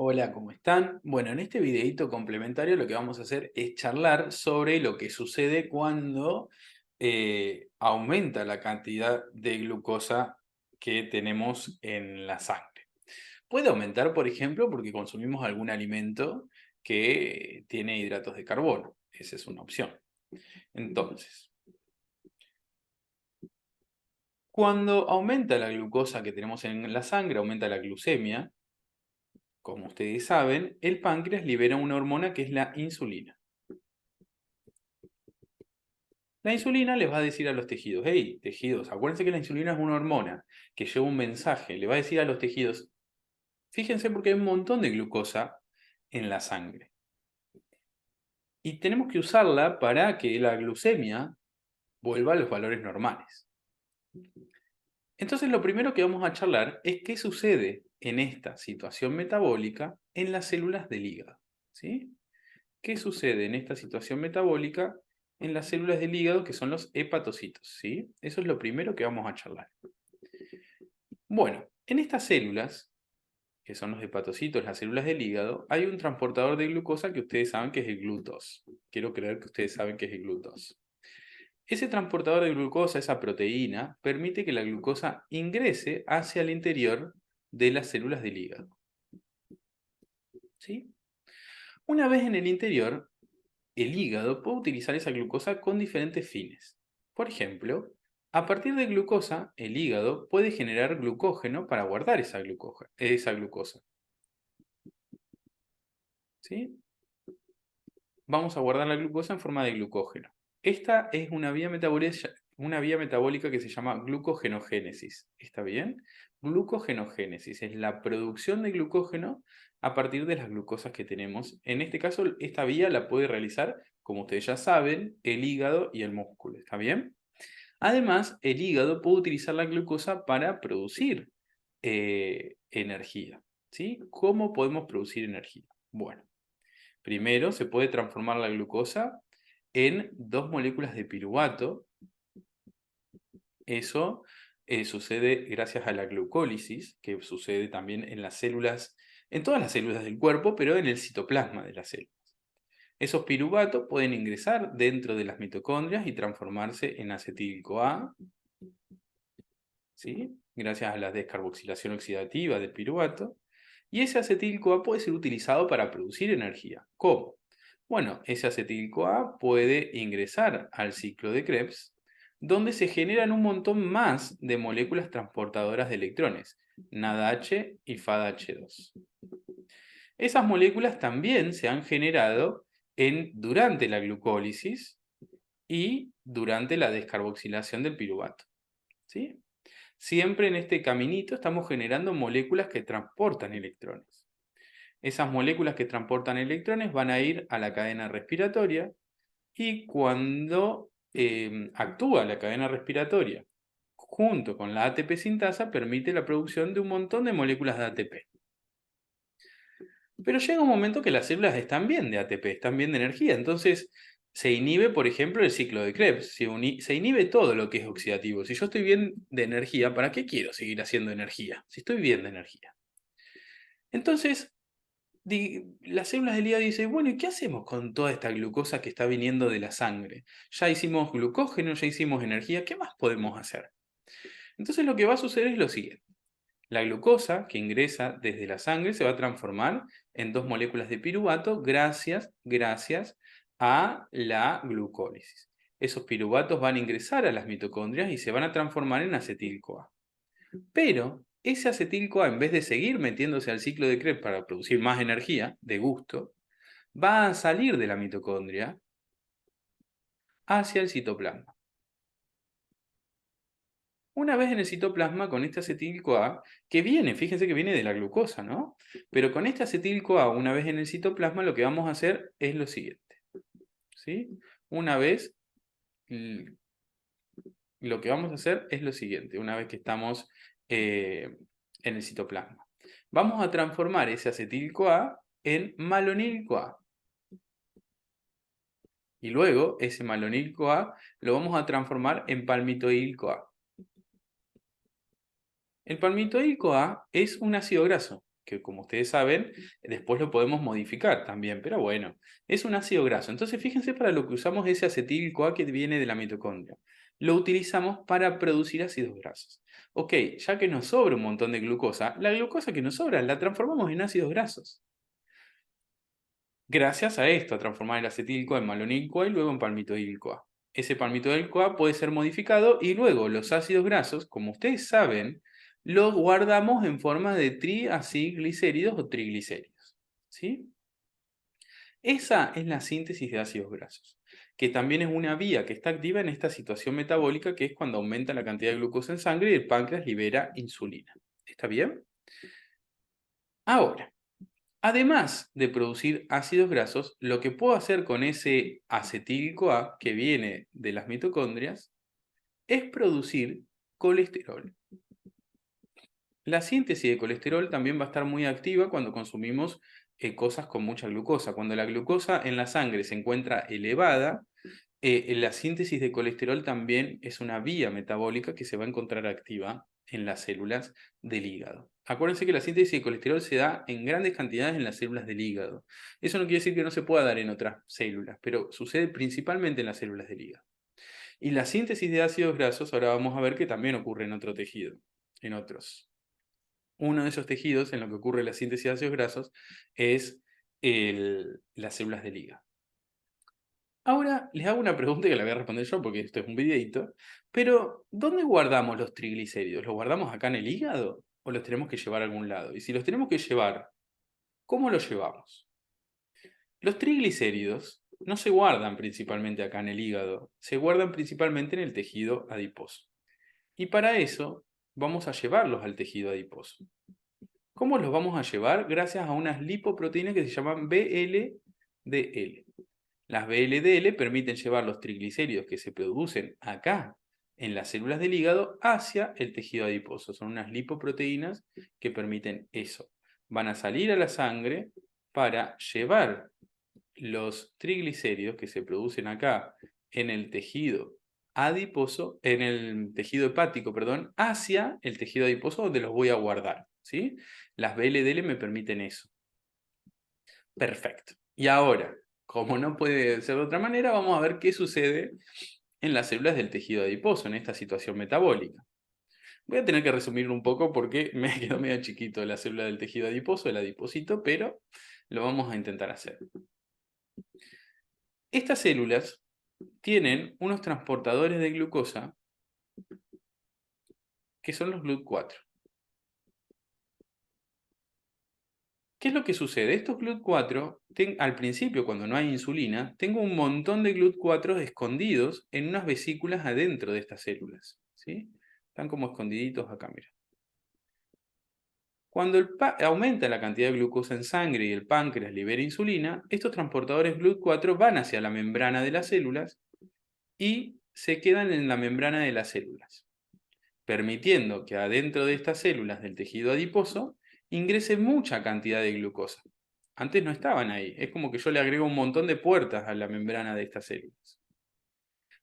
Hola, ¿cómo están? Bueno, en este videito complementario lo que vamos a hacer es charlar sobre lo que sucede cuando aumenta la cantidad de glucosa que tenemos en la sangre. Puede aumentar, por ejemplo, porque consumimos algún alimento que tiene hidratos de carbono. Esa es una opción. Entonces, cuando aumenta la glucosa que tenemos en la sangre, aumenta la glucemia, como ustedes saben, el páncreas libera una hormona que es la insulina. La insulina les va a decir a los tejidos, hey, tejidos, acuérdense que la insulina es una hormona que lleva un mensaje, le va a decir a los tejidos, fíjense porque hay un montón de glucosa en la sangre. Y tenemos que usarla para que la glucemia vuelva a los valores normales. Entonces lo primero que vamos a charlar es qué sucede en esta situación metabólica en las células del hígado. ¿Sí? ¿Qué sucede en esta situación metabólica en las células del hígado que son los hepatocitos? ¿Sí? Eso es lo primero que vamos a charlar. Bueno, en estas células, que son los hepatocitos, las células del hígado, hay un transportador de glucosa que ustedes saben que es el GLUT2. Quiero creer que ustedes saben que es el GLUT2. Ese transportador de glucosa, esa proteína, permite que la glucosa ingrese hacia el interior de las células del hígado. ¿Sí? Una vez en el interior, el hígado puede utilizar esa glucosa con diferentes fines. Por ejemplo, a partir de glucosa, el hígado puede generar glucógeno para guardar esa glucosa. ¿Sí? Vamos a guardar la glucosa en forma de glucógeno. Esta es una vía metabólica que se llama glucogenogénesis. ¿Está bien? Glucogenogénesis es la producción de glucógeno a partir de las glucosas que tenemos. En este caso, esta vía la puede realizar, como ustedes ya saben, el hígado y el músculo. ¿Está bien? Además, el hígado puede utilizar la glucosa para producir energía. ¿Sí? ¿Cómo podemos producir energía? Bueno. Primero, se puede transformar la glucosa en dos moléculas de piruvato. Eso sucede gracias a la glucólisis, que sucede también en las células, en todas las células del cuerpo, pero en el citoplasma de las células. Esos piruvatos pueden ingresar dentro de las mitocondrias y transformarse en acetil-CoA, ¿sí? Gracias a la descarboxilación oxidativa del piruvato. Y ese acetil-CoA puede ser utilizado para producir energía. ¿Cómo? Bueno, ese acetil-CoA puede ingresar al ciclo de Krebs, donde se generan un montón más de moléculas transportadoras de electrones, NADH y FADH2. Esas moléculas también se han generado durante la glucólisis y durante la descarboxilación del piruvato. ¿Sí? Siempre en este caminito estamos generando moléculas que transportan electrones. Esas moléculas que transportan electrones van a ir a la cadena respiratoria y cuando actúa la cadena respiratoria junto con la ATP sintasa permite la producción de un montón de moléculas de ATP. Pero llega un momento que las células están bien de ATP, están bien de energía, entonces se inhibe, por ejemplo, el ciclo de Krebs, se inhibe todo lo que es oxidativo. Si yo estoy bien de energía, ¿para qué quiero seguir haciendo energía? Si estoy bien de energía. Entonces, las células del hígado dicen, bueno, ¿y qué hacemos con toda esta glucosa que está viniendo de la sangre? Ya hicimos glucógeno, ya hicimos energía, ¿qué más podemos hacer? Entonces lo que va a suceder es lo siguiente. La glucosa que ingresa desde la sangre se va a transformar en dos moléculas de piruvato gracias a la glucólisis. Esos piruvatos van a ingresar a las mitocondrias y se van a transformar en acetil-CoA. Pero ese acetil-CoA, en vez de seguir metiéndose al ciclo de Krebs para producir más energía, de gusto, va a salir de la mitocondria hacia el citoplasma. Una vez en el citoplasma, con este acetil-CoA, que viene, fíjense que viene de la glucosa, ¿no? Pero con este acetil-CoA, una vez en el citoplasma, lo que vamos a hacer es lo siguiente, ¿sí? Una vez, lo que vamos a hacer es lo siguiente, una vez que estamos en el citoplasma. Vamos a transformar ese acetil-CoA en malonil-CoA. Y luego, ese malonil-CoA lo vamos a transformar en palmitoil-CoA. El palmitoil-CoA es un ácido graso. que como ustedes saben, después lo podemos modificar también, pero bueno, es un ácido graso. Entonces fíjense para lo que usamos ese acetil-CoA que viene de la mitocondria. Lo utilizamos para producir ácidos grasos. Ok, ya que nos sobra un montón de glucosa, la glucosa que nos sobra la transformamos en ácidos grasos. Gracias a esto, a transformar el acetil-CoA en malonil-CoA y luego en palmitoil-CoA. Ese palmitoil-CoA puede ser modificado y luego los ácidos grasos, como ustedes saben, los guardamos en forma de triacilglicéridos o triglicéridos. ¿Sí? Esa es la síntesis de ácidos grasos, que también es una vía que está activa en esta situación metabólica, que es cuando aumenta la cantidad de glucosa en sangre y el páncreas libera insulina. ¿Está bien? Ahora, además de producir ácidos grasos, lo que puedo hacer con ese acetil-CoA que viene de las mitocondrias es producir colesterol. La síntesis de colesterol también va a estar muy activa cuando consumimos cosas con mucha glucosa. Cuando la glucosa en la sangre se encuentra elevada, la síntesis de colesterol también es una vía metabólica que se va a encontrar activa en las células del hígado. Acuérdense que la síntesis de colesterol se da en grandes cantidades en las células del hígado. Eso no quiere decir que no se pueda dar en otras células, pero sucede principalmente en las células del hígado. Y la síntesis de ácidos grasos, ahora vamos a ver que también ocurre en otro tejido, en otros. Uno de esos tejidos en lo que ocurre la síntesis de ácidos grasos es las células del hígado. Ahora les hago una pregunta que la voy a responder yo porque esto es un videito, pero ¿dónde guardamos los triglicéridos? ¿Los guardamos acá en el hígado o los tenemos que llevar a algún lado? Y si los tenemos que llevar, ¿cómo los llevamos? Los triglicéridos no se guardan principalmente acá en el hígado, se guardan principalmente en el tejido adiposo. Y para eso vamos a llevarlos al tejido adiposo. ¿Cómo los vamos a llevar? Gracias a unas lipoproteínas que se llaman VLDL. Las VLDL permiten llevar los triglicéridos que se producen acá en las células del hígado hacia el tejido adiposo. Son unas lipoproteínas que permiten eso. Van a salir a la sangre para llevar los triglicéridos que se producen acá en el tejido adiposo, en el tejido hepático, perdón, hacia el tejido adiposo donde los voy a guardar, ¿sí? Las VLDL me permiten eso. Perfecto. Y ahora, como no puede ser de otra manera, vamos a ver qué sucede en las células del tejido adiposo, en esta situación metabólica. Voy a tener que resumirlo un poco porque me quedó medio chiquito la célula del tejido adiposo, el adipocito, pero lo vamos a intentar hacer. Estas células tienen unos transportadores de glucosa que son los GLUT4. ¿Qué es lo que sucede? Estos GLUT4, al principio cuando no hay insulina, tengo un montón de GLUT4 escondidos en unas vesículas adentro de estas células. ¿Sí? Están como escondiditos acá, mira. Cuando aumenta la cantidad de glucosa en sangre y el páncreas libera insulina, estos transportadores GLUT4 van hacia la membrana de las células y se quedan en la membrana de las células, permitiendo que adentro de estas células del tejido adiposo ingrese mucha cantidad de glucosa. Antes no estaban ahí, es como que yo le agrego un montón de puertas a la membrana de estas células.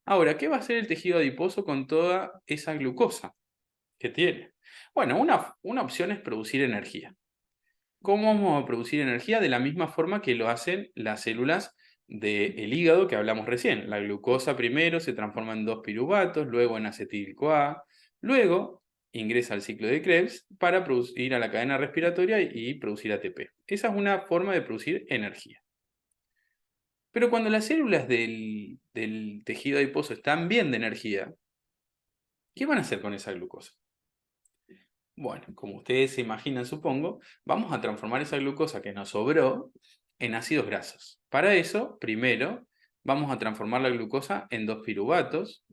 Ahora, ¿qué va a hacer el tejido adiposo con toda esa glucosa que tiene? Bueno, una opción es producir energía. ¿Cómo vamos a producir energía? De la misma forma que lo hacen las células del hígado que hablamos recién. La glucosa primero se transforma en 2-piruvatos, luego en acetil-CoA, luego ingresa al ciclo de Krebs para ir a la cadena respiratoria y producir ATP. Esa es una forma de producir energía. Pero cuando las células del tejido adiposo están bien de energía, ¿qué van a hacer con esa glucosa? Bueno, como ustedes se imaginan, supongo, vamos a transformar esa glucosa que nos sobró en ácidos grasos. Para eso, primero, vamos a transformar la glucosa en 2-piruvatos.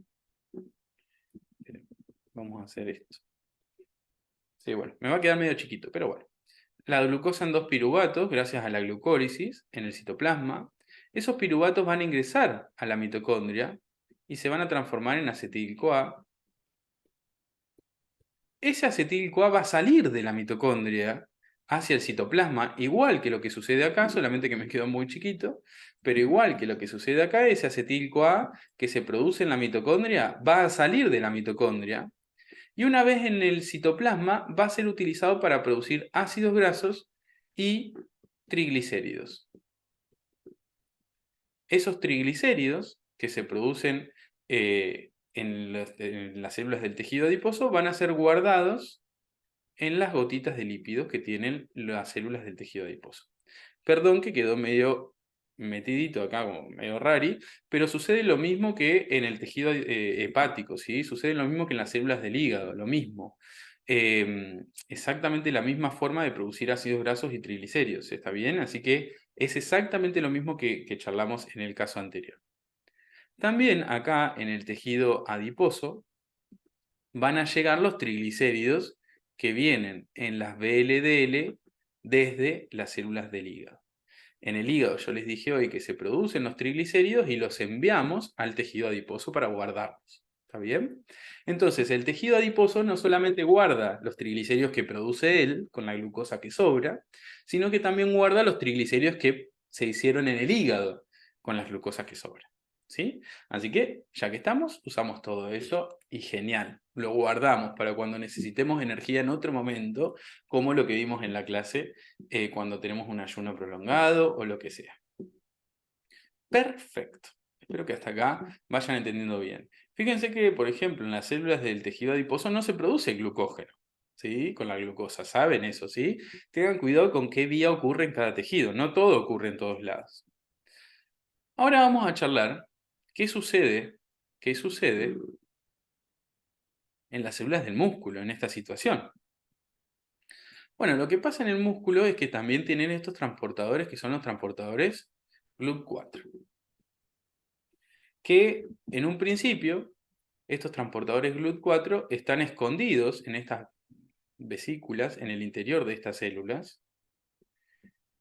Vamos a hacer esto. Sí, bueno, me va a quedar medio chiquito, pero bueno. La glucosa en 2-piruvatos, gracias a la glucólisis en el citoplasma, esos piruvatos van a ingresar a la mitocondria y se van a transformar en acetil-CoA. Ese acetil-CoA va a salir de la mitocondria hacia el citoplasma, igual que lo que sucede acá, solamente que me quedó muy chiquito, pero igual que lo que sucede acá, ese acetil-CoA que se produce en la mitocondria va a salir de la mitocondria Y una vez en el citoplasma va a ser utilizado para producir ácidos grasos y triglicéridos. Esos triglicéridos que se producen en las células del tejido adiposo van a ser guardados en las gotitas de lípidos que tienen las células del tejido adiposo. Perdón que quedó medio metidito acá, como medio rari, pero sucede lo mismo que en el tejido hepático, ¿sí? Sucede lo mismo que en las células del hígado, lo mismo. Exactamente la misma forma de producir ácidos grasos y triglicéridos, ¿está bien? Así que es exactamente lo mismo que charlamos en el caso anterior. También acá en el tejido adiposo van a llegar los triglicéridos que vienen en las VLDL desde las células del hígado. En el hígado yo les dije hoy que se producen los triglicéridos y los enviamos al tejido adiposo para guardarlos. ¿Está bien? Entonces el tejido adiposo no solamente guarda los triglicéridos que produce él con la glucosa que sobra, sino que también guarda los triglicéridos que se hicieron en el hígado con las glucosas que sobran. ¿Sí? Así que, ya que estamos, usamos todo eso y genial. Lo guardamos para cuando necesitemos energía en otro momento, como lo que vimos en la clase cuando tenemos un ayuno prolongado o lo que sea. Perfecto. Espero que hasta acá vayan entendiendo bien. Fíjense que, por ejemplo, en las células del tejido adiposo no se produce glucógeno, ¿sí? Con la glucosa, ¿saben eso, sí? Tengan cuidado con qué vía ocurre en cada tejido, no todo ocurre en todos lados. Ahora vamos a charlar qué sucede en las células del músculo en esta situación. Bueno, lo que pasa en el músculo es que también tienen estos transportadores que son los transportadores GLUT4. Que en un principio, estos transportadores GLUT4 están escondidos en estas vesículas, en el interior de estas células,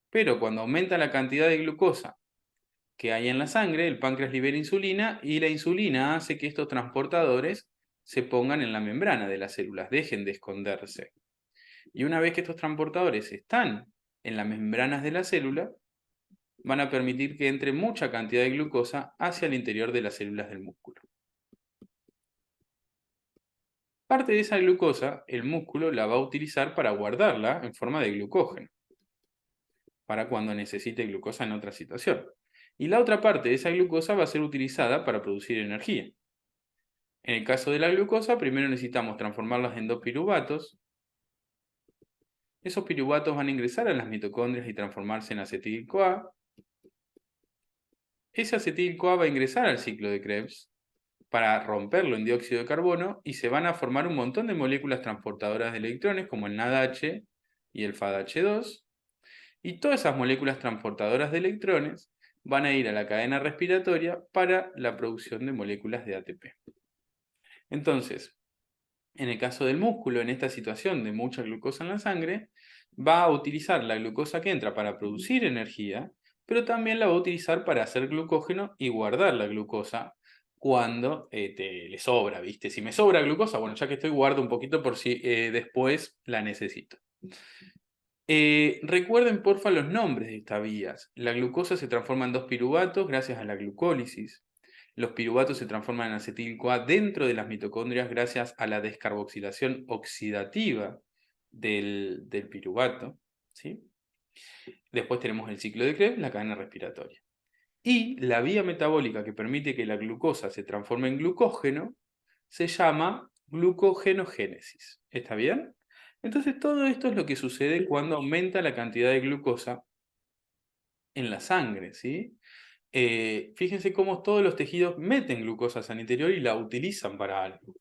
pero cuando aumenta la cantidad de glucosa que hay en la sangre, el páncreas libera insulina y la insulina hace que estos transportadores se pongan en la membrana de las células, dejen de esconderse. Y una vez que estos transportadores están en las membranas de la célula, van a permitir que entre mucha cantidad de glucosa hacia el interior de las células del músculo. Parte de esa glucosa, el músculo la va a utilizar para guardarla en forma de glucógeno, para cuando necesite glucosa en otra situación. Y la otra parte de esa glucosa va a ser utilizada para producir energía. En el caso de la glucosa, primero necesitamos transformarlas en dos piruvatos. Esos piruvatos van a ingresar a las mitocondrias y transformarse en acetil-CoA. Ese acetil-CoA va a ingresar al ciclo de Krebs para romperlo en dióxido de carbono y se van a formar un montón de moléculas transportadoras de electrones como el NADH y el FADH2. Y todas esas moléculas transportadoras de electrones van a ir a la cadena respiratoria para la producción de moléculas de ATP. Entonces, en el caso del músculo, en esta situación de mucha glucosa en la sangre, va a utilizar la glucosa que entra para producir energía, pero también la va a utilizar para hacer glucógeno y guardar la glucosa cuando le sobra, ¿viste? Si me sobra glucosa, bueno, ya que estoy, guardo un poquito por si después la necesito. Recuerden porfa los nombres de estas vías. La glucosa se transforma en dos piruvatos gracias a la glucólisis. Los piruvatos se transforman en acetil-CoA dentro de las mitocondrias gracias a la descarboxilación oxidativa del piruvato, ¿sí? Después tenemos el ciclo de Krebs, la cadena respiratoria. Y la vía metabólica que permite que la glucosa se transforme en glucógeno se llama glucogenogénesis. ¿Está bien? Entonces todo esto es lo que sucede cuando aumenta la cantidad de glucosa en la sangre, ¿sí? Fíjense cómo todos los tejidos meten glucosa al interior y la utilizan para algo.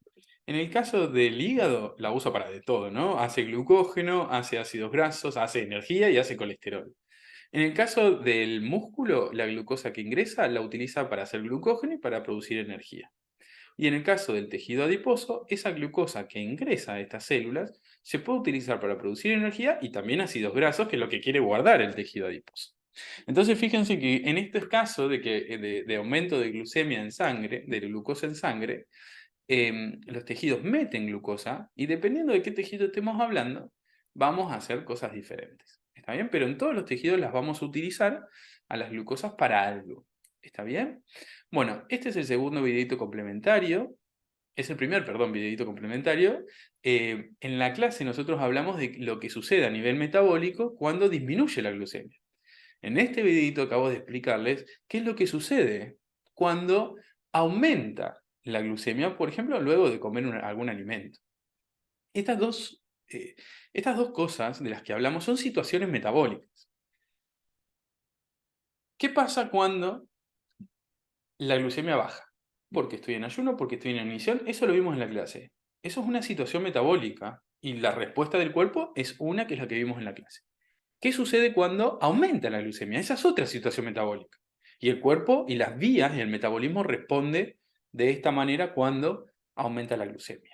En el caso del hígado, la usa para de todo, ¿no? Hace glucógeno, hace ácidos grasos, hace energía y hace colesterol. En el caso del músculo, la glucosa que ingresa la utiliza para hacer glucógeno y para producir energía. Y en el caso del tejido adiposo, esa glucosa que ingresa a estas células se puede utilizar para producir energía y también ácidos grasos, que es lo que quiere guardar el tejido adiposo. Entonces fíjense que en este caso de aumento de glucemia en sangre, de glucosa en sangre, los tejidos meten glucosa y dependiendo de qué tejido estemos hablando, vamos a hacer cosas diferentes. ¿Está bien? Pero en todos los tejidos las vamos a utilizar a las glucosas para algo. ¿Está bien? Bueno, este es el segundo videito complementario. Es el primer, perdón, videíto complementario. En la clase nosotros hablamos de lo que sucede a nivel metabólico cuando disminuye la glucemia. En este videíto acabo de explicarles qué es lo que sucede cuando aumenta la glucemia, por ejemplo, luego de comer algún alimento. Estas dos cosas de las que hablamos son situaciones metabólicas. ¿Qué pasa cuando la glucemia baja? Porque estoy en ayuno, porque estoy en inanición, eso lo vimos en la clase. Eso es una situación metabólica y la respuesta del cuerpo es una que es la que vimos en la clase. ¿Qué sucede cuando aumenta la glucemia? Esa es otra situación metabólica. Y el cuerpo y las vías y el metabolismo responde de esta manera cuando aumenta la glucemia.